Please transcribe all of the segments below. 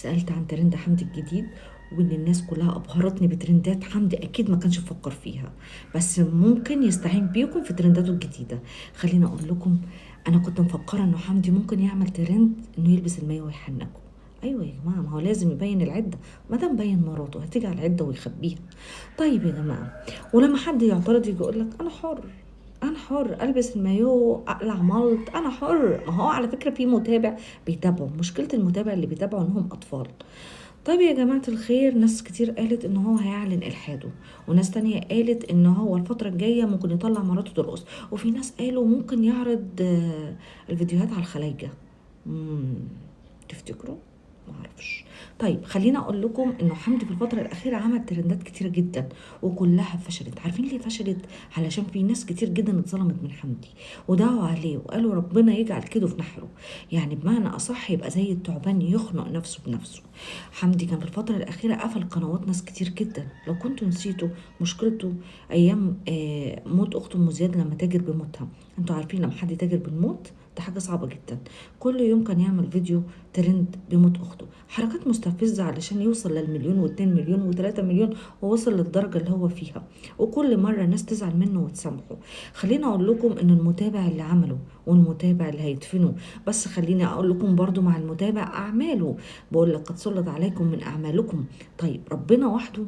سألت عن ترند حمدي الجديد، وإن الناس كلها أبهرتني بترندات حمدي أكيد ما كانش يفكر فيها، بس ممكن يستعين بيكم في ترنداته الجديدة. خليني أقول لكم، أنا كنت مفكرة إنه حمدي ممكن يعمل ترند إنه يلبس المايو ويحنكه. أيوة يا جماعة، ما هو لازم يبين العدة، ما دام بين مراته هتيجي على العدة ويخبيها. طيب يا جماعة، ولما حد يعترض يجي يقول لك أنا حر، انا حر البس المايو اقلع ملط، انا حر. ما هو على فكره في متابع بيتابعه، مشكله المتابع اللي بيتابعه انهم اطفال. طيب يا جماعه الخير، ناس كتير قالت ان هو هيعلن الحاده، وناس تانية قالت ان هو الفتره الجايه ممكن يطلع مراته ترقص، وفي ناس قالوا ممكن يعرض الفيديوهات على الخلايجه. مم، تفتكروا؟ معرفش. طيب خليني اقول لكم انه حمدي في الفتره الاخيره عمل ترندات كتيره جدا وكلها فشلت. عارفين ليه فشلت؟ علشان في ناس كتير جدا اتظلمت من حمدي ودعوا عليه وقالوا ربنا يجعل كده في نحره، يعني بمعنى اصح يبقى زي التعبان يخنق نفسه بنفسه. حمدي كان في الفتره الاخيره قفل قنوات ناس كتير جدا، لو كنتوا نسيتوا مشكلته ايام موت اخته ام زياد لما تاجر بموتها. انتوا عارفين لما حد يتاجر بالموت ده حاجه صعبه جدا. كل يوم كان يعمل فيديو ترند بموت اخته، حركات مستفزه علشان يوصل للمليون واتنين مليون وتلاتة مليون، ووصل للدرجه اللي هو فيها، وكل مره الناس تزعل منه وتسامحه. خليني اقول لكم ان المتابع اللي عمله والمتابع اللي هيدفنه، بس خليني اقول لكم برضو مع المتابع اعماله، بقول لك قد سلط عليكم من اعمالكم. طيب ربنا وحده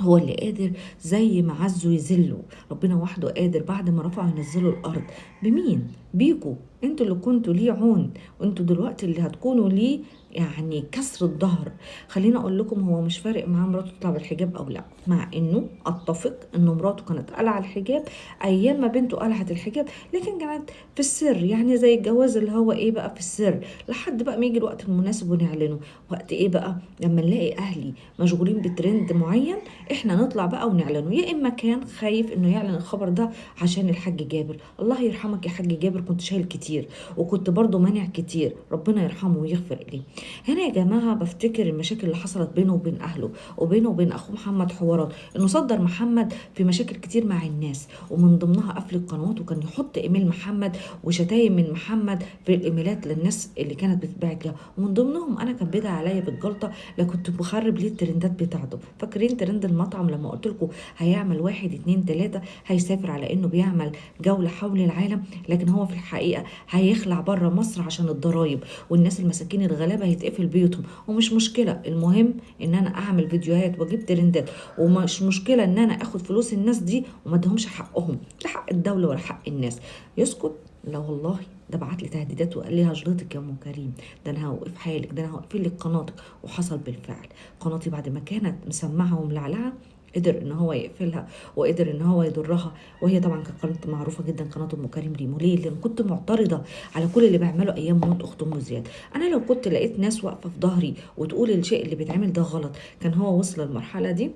هو اللي قادر زي ما عزوا يذلوا، ربنا وحده قادر بعد ما رفعوا ينزلوا الارض. بمين؟ بيكوا انتوا اللي كنتوا ليه عون، وانتوا دلوقتي اللي هتكونوا ليه يعني كسر الظهر. خليني اقول لكم، هو مش فارق معاه مراته تطلع بالحجاب او لا، مع انه اتفق انه مراته كانت قلع الحجاب ايام ما بنته قلعت الحجاب، لكن كانت في السر، يعني زي الجواز اللي هو ايه بقى، في السر لحد بقى ما يجي الوقت المناسب ونعلنه. وقت ايه بقى؟ لما نلاقي اهلي مشغولين بترند معين احنا نطلع بقى ونعلنه. يا اما كان خايف انه يعلن الخبر ده عشان الحاج جابر، الله يرحمك يا حاج جابر، كنت شايل كتير وكنت برضو مانع كتير، ربنا يرحمه ويغفر اليه. هنا يا جماعه بفتكر المشاكل اللي حصلت بينه وبين اهله وبينه وبين اخوه محمد، حوارات انه صدر محمد في مشاكل كتير مع الناس، ومن ضمنها قفل القنوات، وكان يحط ايميل محمد وشتايم من محمد في الايميلات للناس اللي كانت بتبعت لها، ومن ضمنهم انا كان بيدعي عليا بالجلطه، لا كنت بخرب ليه الترندات بتاعته. فاكرين ترند المطعم لما قلت لكم هيعمل واحد اتنين تلاته، هيسافر على انه بيعمل جوله حول العالم، لكن هو في الحقيقه هيخلع بره مصر عشان الضرايب، والناس المساكين الغلابه هيتقفل بيوتهم. ومش مشكله، المهم ان انا اعمل فيديوهات واجيب ترندات، ومش مشكله ان انا اخد فلوس الناس دي وما ادهمش حقهم، لا حق الدوله ولا حق الناس. يسكت؟ لا والله، ده بعت لي تهديدات وقال لي هجلطك يا ام كريم، ده انا هوقف حالك، ده انا هوقف لك قناتك. وحصل بالفعل، قناتي بعد ما كانت مسمعه وملعلعه قدر ان هو يقفلها، وقدر ان هو يضرها. وهي طبعا كانت قناه معروفه جدا، قناه ام كريم ريمو. ليه؟ لان كنت معترضه على كل اللي بيعمله ايام موت اخت ام زياد. انا لو كنت لقيت ناس واقفه في ظهري وتقول الشيء اللي بيتعمل ده غلط، كان هو وصل للمرحله دي.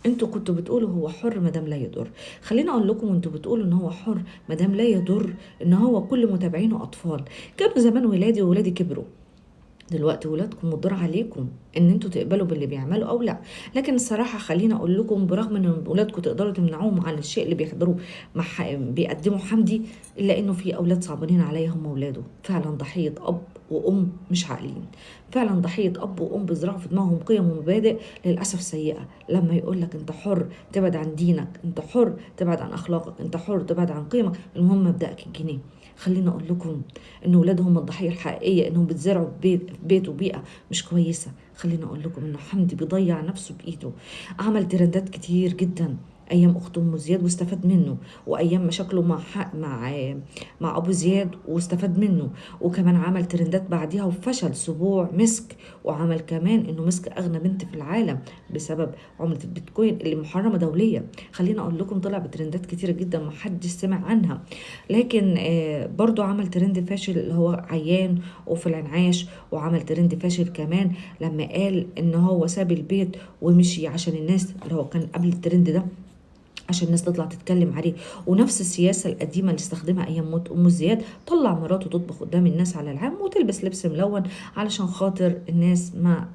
انتوا كنتوا بتقولوا هو حر مادام لا يضر. خليني اقول لكم، انتوا بتقولوا ان هو حر مادام لا يضر، ان هو كل متابعينه اطفال. كانوا زمان ولادي وولادي كبروا، دلوقتي ولادكم مضر عليكم ان انتوا تقبلوا باللي بيعملوا او لا. لكن الصراحه خليني اقول لكم، برغم ان ولادكم تقدروا تمنعوهم عن الشيء اللي بيحضروه بيقدموا حمدي، الا انه في اولاد صعبانين عليا هم اولاده، فعلا ضحيه اب وام مش عاقلين، فعلا ضحيه اب وام بيزرعوا في دماغهم قيم ومبادئ للاسف سيئه. لما يقول لك انت حر تبعد عن دينك، انت حر تبعد عن اخلاقك، انت حر تبعد عن قيمك، المهم مبدأك الجنيه. خليني اقول لكم ان ولادهم الضحيه الحقيقيه، انهم بيتزرعوا في بيت وبيئه مش كويسه. خليني اقول لكم انه حمدي بيضيع نفسه بايده، عمل ترندات كتير جدا ايام اخته ام زياد واستفاد منه، وايام مشاكله مع ابو زياد واستفاد منه، وكمان عمل ترندات بعديها وفشل، سبوع مسك، وعمل كمان انه مسك اغنى بنت في العالم بسبب عملة البيتكوين اللي محرمة دوليا. خليني اقول لكم طلع بترندات كتيرة جدا ما حدش سمع عنها. لكن برضو عمل ترند فاشل اللي هو عيان وفي الانعاش، وعمل ترند فاشل كمان لما قال ان هو ساب البيت ومشي عشان الناس، اللي هو كان قبل الترند ده عشان الناس تطلع تتكلم عليه. ونفس السياسة القديمة اللي استخدمها أيام موت أم زياد، طلع مراته تطبخ قدام الناس على العام وتلبس لبس ملون علشان خاطر الناس ما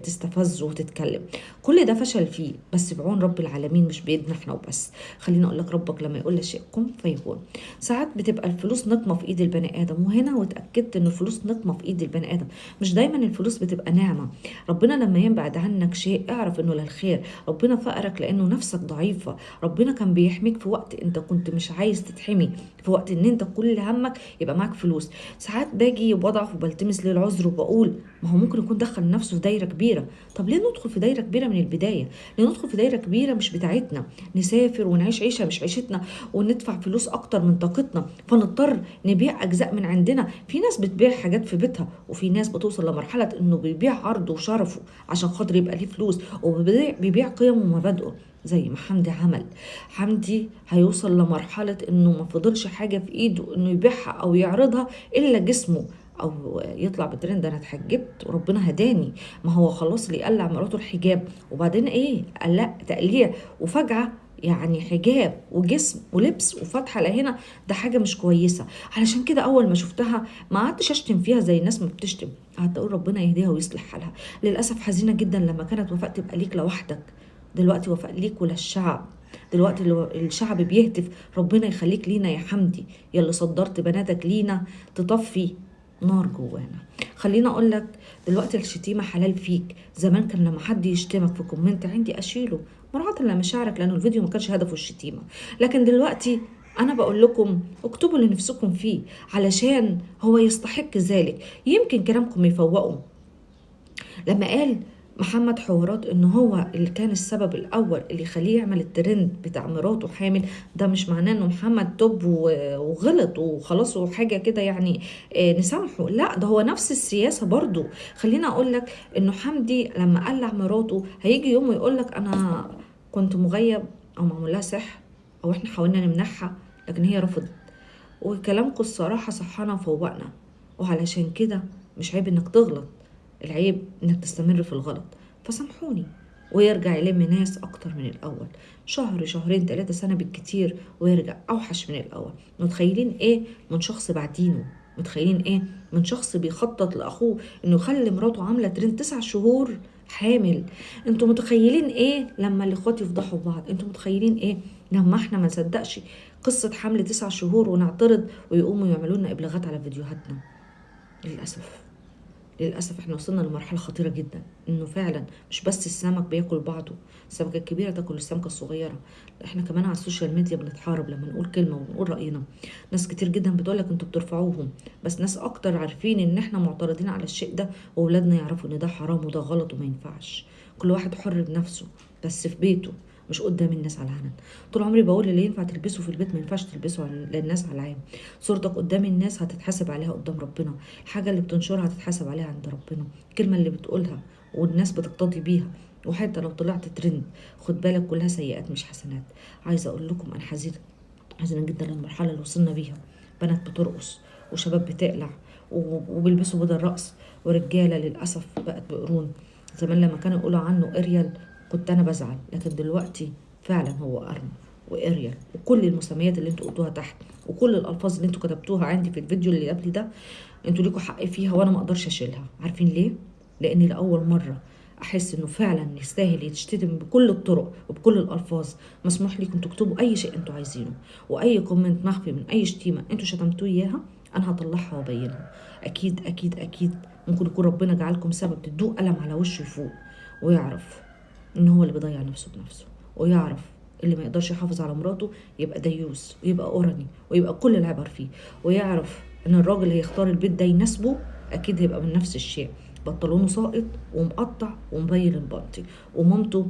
تستفز وتتكلم. كل ده فشل فيه، بس بعون رب العالمين مش بإيدنا احنا وبس. خليني أقول لك، ربك لما يقول لشيء كن فيكون. ساعات بتبقى الفلوس نقمة في إيد البني آدم، وهنا واتأكدت إن الفلوس نقمة في إيد البني آدم. مش دايما الفلوس بتبقى نعمة. ربنا لما ينبعد عنك شيء اعرف إنه للخير. ربنا فقرك لأنه نفسك ضعيفة. ربنا كان بيحميك في وقت انت كنت مش عايز تتحمي، في وقت ان انت كل همك يبقى معاك فلوس. ساعات باجي وبضعف وبلتمس ليه العذر وبقول ما هو ممكن يكون دخل نفسه في دايره كبيره. طب ليه ندخل في دايره كبيره من البدايه؟ ليه ندخل في دايره كبيره مش بتاعتنا؟ نسافر ونعيش عيشه مش عيشتنا، وندفع فلوس اكتر من طاقتنا، فنضطر نبيع اجزاء من عندنا. في ناس بتبيع حاجات في بيتها، وفي ناس بتوصل لمرحله انه بيبيع عرضه وشرفه عشان خاطر يبقى ليه فلوس، وبيبيع قيمه ومبادئه زي ما حمدي عمل. حمدي هيوصل لمرحلة انه ما فضلش حاجة في ايده انه يبيعها او يعرضها الا جسمه، او يطلع بترند انا اتحجبت وربنا هداني. ما هو خلاص اللي قلع مراته الحجاب، وبعدين ايه؟ قلع تقليع وفجأة يعني حجاب وجسم ولبس وفتحة لهنا، ده حاجة مش كويسة. علشان كده أول ما شفتها ما قعدتش أشتم فيها زي الناس ما بتشتم، قعدت أقول ربنا يهديها ويصلح حالها. للأسف حزينة جدا لما كانت وفاء تبقى ليك لوحدك، دلوقتي وفاء ليك وللشعب. دلوقتي الشعب بيهتف ربنا يخليك لينا يا حمدي، يلي صدرت بناتك لينا تطفي نار جوانا. خلينا اقول لك، دلوقتي الشتيمه حلال فيك. زمان كان لما حد يشتمك في كومنت عندي اشيله مراعاة لمشاعرك، لانه الفيديو ما كانش هدفه الشتيمه. لكن دلوقتي انا بقول لكم اكتبوا اللي نفسكم فيه علشان هو يستحق ذلك. يمكن كلامكم يفوقه. لما قال محمد حوارات ان هو اللي كان السبب الاول اللي يخليه يعمل الترند بتاع مراته حامل، ده مش معناه انه محمد توب وغلط وخلاص وحاجه كده يعني نسامحه. لا، ده هو نفس السياسه برضو. خلينا اقول لك انه حمدي لما قلع مراته هيجي يوم ويقول لك انا كنت مغيب او معمول لها سحر او احنا حاولنا نمنعها لكن هي رفضت. وكلامكم الصراحه صحانا وفوقنا، وعلشان كده مش عيب انك تغلط، العيب انك تستمر في الغلط. فسامحوني. ويرجع يلم ناس اكتر من الاول، شهر شهرين 3 سنة بالكتير ويرجع اوحش من الاول. متخيلين ايه من شخص بعدينه؟ متخيلين ايه من شخص بيخطط لاخوه انه يخلي مراته عامله ترند 9 شهور حامل؟ انتوا متخيلين ايه لما الاخوات يفضحوا بعض؟ انتوا متخيلين ايه لما احنا ما نصدقش قصة حمل 9 شهور ونعترض ويقوموا يعملوا لنا ابلاغات على فيديوهاتنا؟ للاسف. للأسف احنا وصلنا لمرحلة خطيرة جدا، انه فعلا مش بس السمك بياكل بعضه، السمكة الكبيرة تاكل السمكة الصغيرة. احنا كمان على السوشيال ميديا بنتحارب لما نقول كلمة ونقول رأينا. ناس كتير جدا بتقولك انتوا بترفعوهم، بس ناس اكتر عارفين ان احنا معترضين على الشيء ده، واولادنا يعرفوا ان ده حرام وده غلط وما ينفعش. كل واحد حر بنفسه بس في بيته، مش قدام الناس على العلن. طول عمري بقول اللي ينفع تلبسه في البيت ما ينفعش تلبسه للناس على العام. صورتك قدام الناس هتتحاسب عليها قدام ربنا، الحاجة اللي بتنشرها هتتحاسب عليها عند ربنا، الكلمة اللي بتقولها والناس بتقتضي بيها، وحتى لو طلعت ترند خد بالك كلها سيئات مش حسنات. عايزة اقول لكم انا حزينة جدا للمرحلة اللي وصلنا بيها. بنات بترقص وشباب بتقلع وبيلبسوا بدل رقص، ورجالة للأسف بقت بقرون. زمان لما كانوا يقولوا عنه اريال كنت انا بزعل، لكن دلوقتي فعلا هو قرن واريال وكل المسميات اللي انتوا قلتوها تحت وكل الالفاظ اللي انتوا كتبتوها عندي في الفيديو اللي قبل ده انتوا ليكوا حق فيها وانا ما اقدرش اشيلها. عارفين ليه؟ لاني لاول مره احس انه فعلا يستاهل يتشتم بكل الطرق وبكل الالفاظ. مسموح لكم تكتبوا اي شيء انتوا عايزينه، واي كومنت مخفي من اي شتيمه انتوا شتمتوه اياها انا هطلعها وابينها. اكيد اكيد اكيد ممكن يكون ربنا جعلكم سبب تدوق قلم على وشه فوق، ويعرف ان هو اللي بيضيع نفسه بنفسه، ويعرف اللي ما يقدرش يحافظ على مراته يبقى ديوس ويبقى أوراني ويبقى كل العبر فيه، ويعرف ان الراجل اللي هيختار البيت ده يناسبه اكيد هيبقى من نفس الشيء، بنطلونه ساقط ومقطع ومبين البنطي، ومامته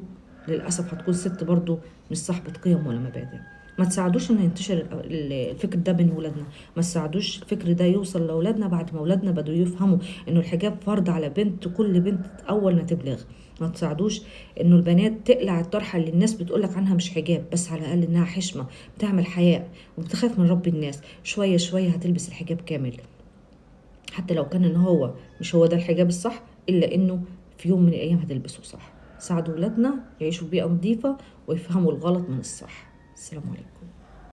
للاسف هتكون ست برضه مش صاحبة قيم ولا مبادئ. ما تساعدوش ان ينتشر الفكر ده بين ولادنا، ما تساعدوش الفكر ده يوصل لاولادنا بعد ما اولادنا بدوا يفهموا انه الحجاب فرض على بنت، كل بنت اول ما تبلغ. ما تساعدوش انه البنات تقلع الطرحه اللي الناس بتقولك عنها مش حجاب، بس على الاقل انها حشمه بتعمل حياء وبتخاف من رب الناس. شويه شويه هتلبس الحجاب كامل، حتى لو كان ان هو مش هو ده الحجاب الصح، الا انه في يوم من الايام هتلبسه صح. ساعدوا ولادنا يعيشوا بيئه نظيفه ويفهموا الغلط من الصح. السلام عليكم.